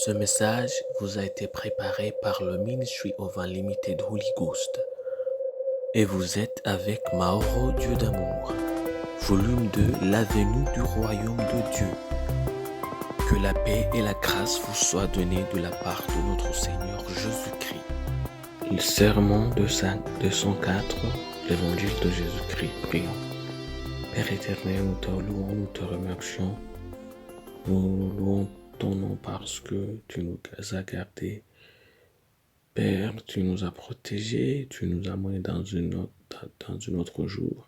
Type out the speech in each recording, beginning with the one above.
Ce message vous a été préparé par le Ministry of Unlimited Holy Ghost et vous êtes avec Mauro Dieu d'amour, volume 2, la venue du royaume de Dieu. Que la paix et la grâce vous soient données de la part de notre Seigneur Jésus-Christ. Le sermon de 204, l'évangile de Jésus-Christ. Prions. Père éternel, nous te louons, nous te remercions. Nous louons ton nom parce que tu nous as gardés. Père, tu nous as protégés, tu nous as menés dans un autre jour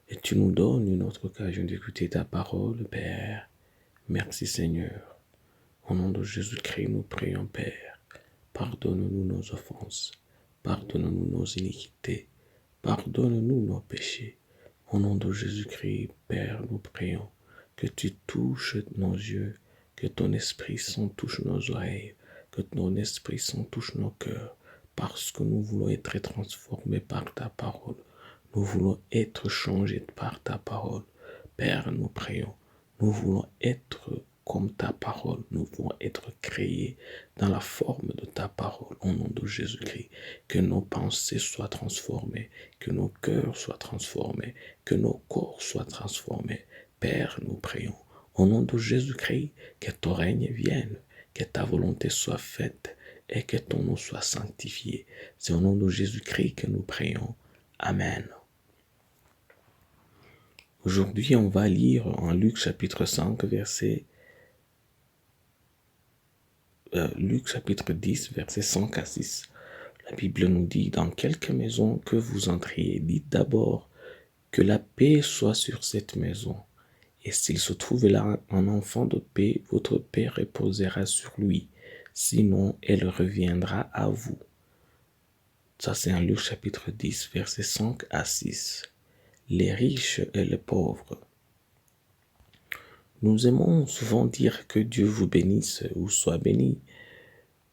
et tu nous donnes une autre occasion d'écouter ta parole, Père. Merci Seigneur. Au nom de Jésus-Christ, nous prions, Père. Pardonne-nous nos offenses, pardonne-nous nos iniquités, pardonne-nous nos péchés. Au nom de Jésus-Christ, Père, nous prions que tu touches nos yeux, que ton Esprit Saint touche nos oreilles, que ton Esprit Saint touche nos cœurs, parce que nous voulons être transformés par ta parole. Nous voulons être changés par ta parole. Père, nous prions, nous voulons être comme ta parole. Nous voulons être créés dans la forme de ta parole, au nom de Jésus-Christ. Que nos pensées soient transformées, que nos cœurs soient transformés, que nos corps soient transformés. Père, nous prions, au nom de Jésus-Christ, que ton règne vienne, que ta volonté soit faite et que ton nom soit sanctifié. C'est au nom de Jésus-Christ que nous prions. Amen. Aujourd'hui, on va lire en Luc chapitre 5, Luc chapitre 10, versets 5 à 6. La Bible nous dit, dans quelque maison que vous entriez, dites d'abord que la paix soit sur cette maison. Et s'il se trouve là un enfant de paix, votre paix reposera sur lui. Sinon, elle reviendra à vous. Ça, c'est en Luc chapitre 10, versets 5 à 6. Les riches et les pauvres. Nous aimons souvent dire que Dieu vous bénisse ou soit béni.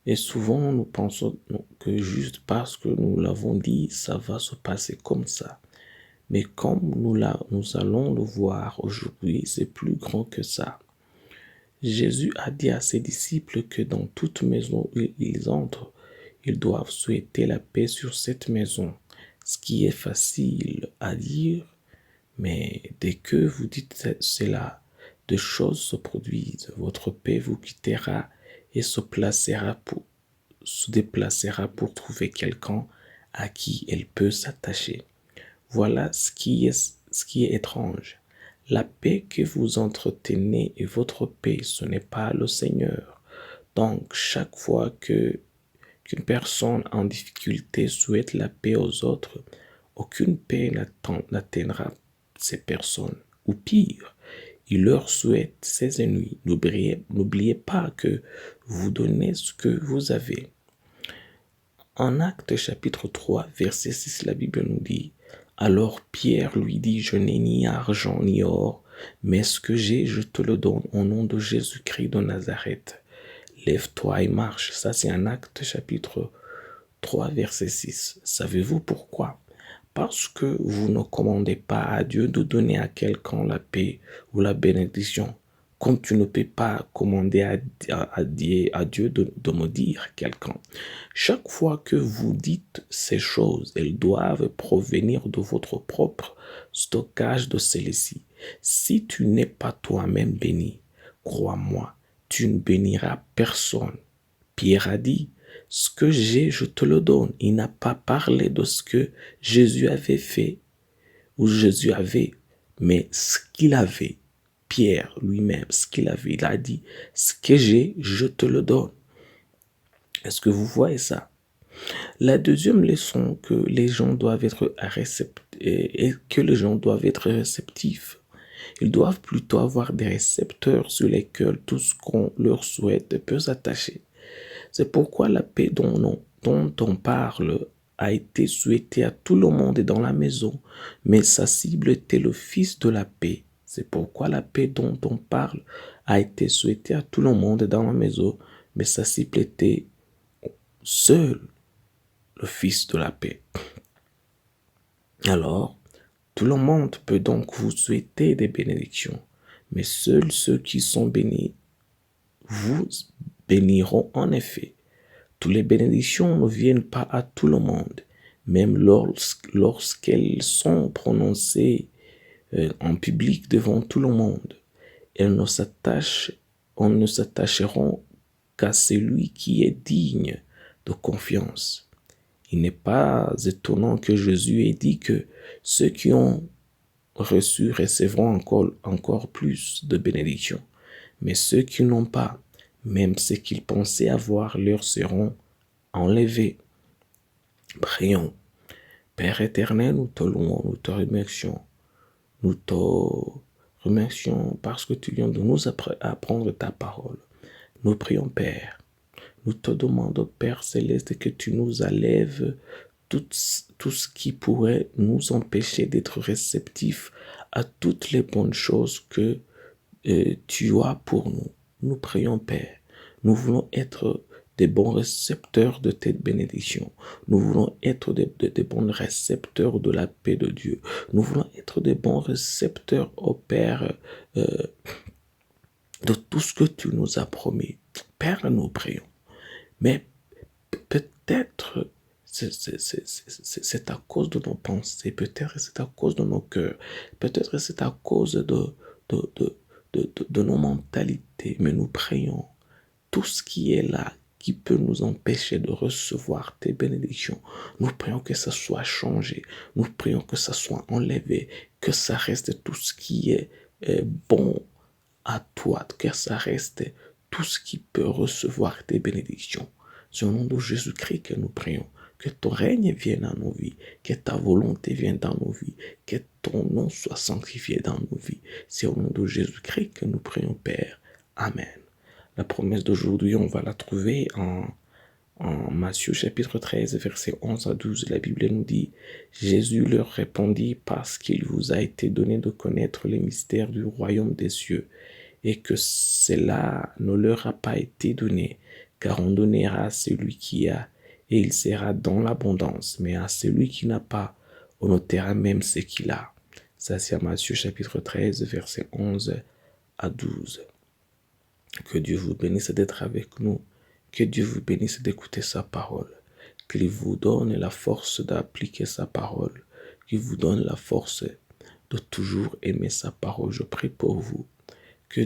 Et souvent, nous pensons que juste parce que nous l'avons dit, ça va se passer comme ça. Mais comme nous allons le voir aujourd'hui, c'est plus grand que ça. Jésus a dit à ses disciples que dans toute maison où ils entrent, ils doivent souhaiter la paix sur cette maison. Ce qui est facile à dire, mais dès que vous dites cela, des choses se produisent. Votre paix vous quittera et se déplacera pour trouver quelqu'un à qui elle peut s'attacher. Voilà ce qui est étrange. La paix que vous entretenez est votre paix, ce n'est pas le Seigneur. Donc, chaque fois qu'une personne en difficulté souhaite la paix aux autres, aucune paix n'atteindra ces personnes. Ou pire, il leur souhaite ses ennuis. N'oubliez pas que vous donnez ce que vous avez. En Actes chapitre 3, verset 6, la Bible nous dit, « Alors Pierre lui dit, je n'ai ni argent ni or, mais ce que j'ai, je te le donne au nom de Jésus-Christ de Nazareth. Lève-toi et marche. » Ça, c'est en Actes chapitre 3, verset 6. Savez-vous pourquoi? Parce que vous ne commandez pas à Dieu de donner à quelqu'un la paix ou la bénédiction. Comme tu ne peux pas commander à Dieu de maudire quelqu'un. Chaque fois que vous dites ces choses, elles doivent provenir de votre propre stockage de celles-ci. Si tu n'es pas toi-même béni, crois-moi, tu ne béniras personne. Pierre a dit, ce que j'ai, je te le donne. Il n'a pas parlé de ce que Jésus avait fait ou Jésus avait, mais ce qu'il avait. Pierre lui-même, ce qu'il avait, il a dit, ce que j'ai, je te le donne. Est-ce que vous voyez ça? La deuxième leçon que les gens doivent être réceptifs. Ils doivent plutôt avoir des récepteurs sur lesquels tout ce qu'on leur souhaite peut s'attacher. C'est pourquoi la paix dont on parle a été souhaitée à tout le monde dans la maison, mais sa cible était le Fils de la paix. C'est pourquoi la paix dont on parle a été souhaitée à tout le monde dans la maison, mais sa cible était seul le Fils de la paix. Alors, tout le monde peut donc vous souhaiter des bénédictions, mais seuls ceux qui sont bénis vous béniront en effet. Toutes les bénédictions ne viennent pas à tout le monde, même lorsqu'elles sont prononcées en public devant tout le monde. On ne s'attacheront qu'à celui qui est digne de confiance. Il n'est pas étonnant que Jésus ait dit que ceux qui ont reçu recevront encore plus de bénédictions, mais ceux qui n'ont pas, même ce qu'ils pensaient avoir, leur seront enlevés. Prions. Père éternel, nous te louons, nous te remercions. Nous te remercions parce que tu viens de nous apprendre ta parole. Nous prions, Père. Nous te demandons, Père céleste, que tu nous enlèves tout ce qui pourrait nous empêcher d'être réceptifs à toutes les bonnes choses que tu as pour nous. Nous prions, Père. Nous voulons être des bons récepteurs de tes bénédictions. Nous voulons être des bons récepteurs de la paix de Dieu. Nous voulons être des bons récepteurs, ô Père, de tout ce que tu nous as promis. Père, nous prions. Mais peut-être c'est à cause de nos pensées, peut-être c'est à cause de nos cœurs, peut-être c'est à cause de nos mentalités, mais nous prions. Tout ce qui est là, qui peut nous empêcher de recevoir tes bénédictions, nous prions que ça soit changé, nous prions que ça soit enlevé, que ça reste tout ce qui est bon à toi, que ça reste tout ce qui peut recevoir tes bénédictions. C'est au nom de Jésus-Christ que nous prions. Que ton règne vienne dans nos vies, que ta volonté vienne dans nos vies, que ton nom soit sanctifié dans nos vies. C'est au nom de Jésus-Christ que nous prions, Père. Amen. La promesse d'aujourd'hui, on va la trouver en Matthieu chapitre 13, versets 11 à 12. La Bible nous dit, Jésus leur répondit, parce qu'il vous a été donné de connaître les mystères du royaume des cieux, et que cela ne leur a pas été donné, car on donnera à celui qui a, et il sera dans l'abondance, mais à celui qui n'a pas, on ôtera même ce qu'il a. Ça, c'est à Matthieu chapitre 13, versets 11 à 12. Que Dieu vous bénisse d'être avec nous, que Dieu vous bénisse d'écouter sa parole, qu'il vous donne la force d'appliquer sa parole, qu'il vous donne la force de toujours aimer sa parole. Je prie pour vous. Que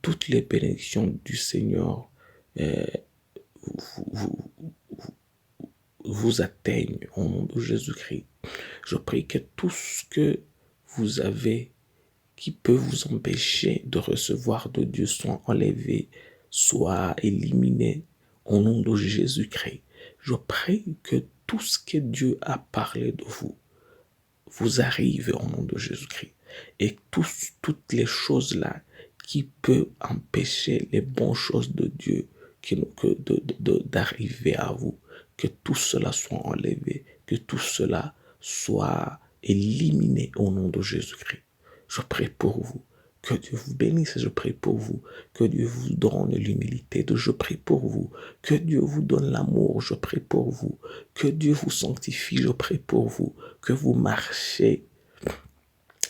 toutes les bénédictions du Seigneur vous atteignent au nom de Jésus-Christ. Je prie que tout ce que vous avez qui peut vous empêcher de recevoir de Dieu soit enlevé, soit éliminé au nom de Jésus-Christ. Je prie que tout ce que Dieu a parlé de vous arrive au nom de Jésus-Christ. Et toutes les choses là qui peuvent empêcher les bonnes choses de Dieu d'arriver à vous, que tout cela soit enlevé, que tout cela soit éliminé au nom de Jésus-Christ. Je prie pour vous. Que Dieu vous bénisse, je prie pour vous. Que Dieu vous donne l'humilité, je prie pour vous. Que Dieu vous donne l'amour, je prie pour vous. Que Dieu vous sanctifie, je prie pour vous. Que vous marchez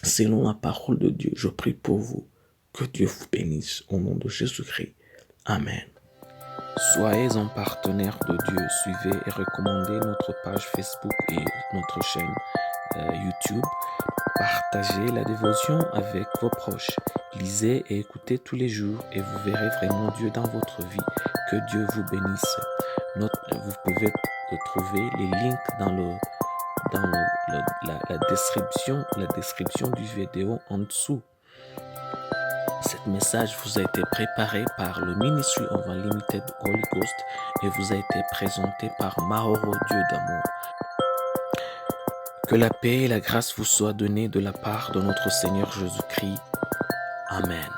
selon la parole de Dieu, je prie pour vous. Que Dieu vous bénisse au nom de Jésus-Christ. Amen. Soyez un partenaire de Dieu. Suivez et recommandez notre page Facebook et notre chaîne YouTube. Partagez la dévotion avec vos proches. Lisez et écoutez tous les jours et vous verrez vraiment Dieu dans votre vie. Que Dieu vous bénisse. Vous pouvez trouver les links dans la description du vidéo en dessous. Cet message vous a été préparé par le Ministry of Unlimited Holy Ghost et vous a été présenté par Maoro Dieu d'amour. Que la paix et la grâce vous soient données de la part de notre Seigneur Jésus-Christ. Amen.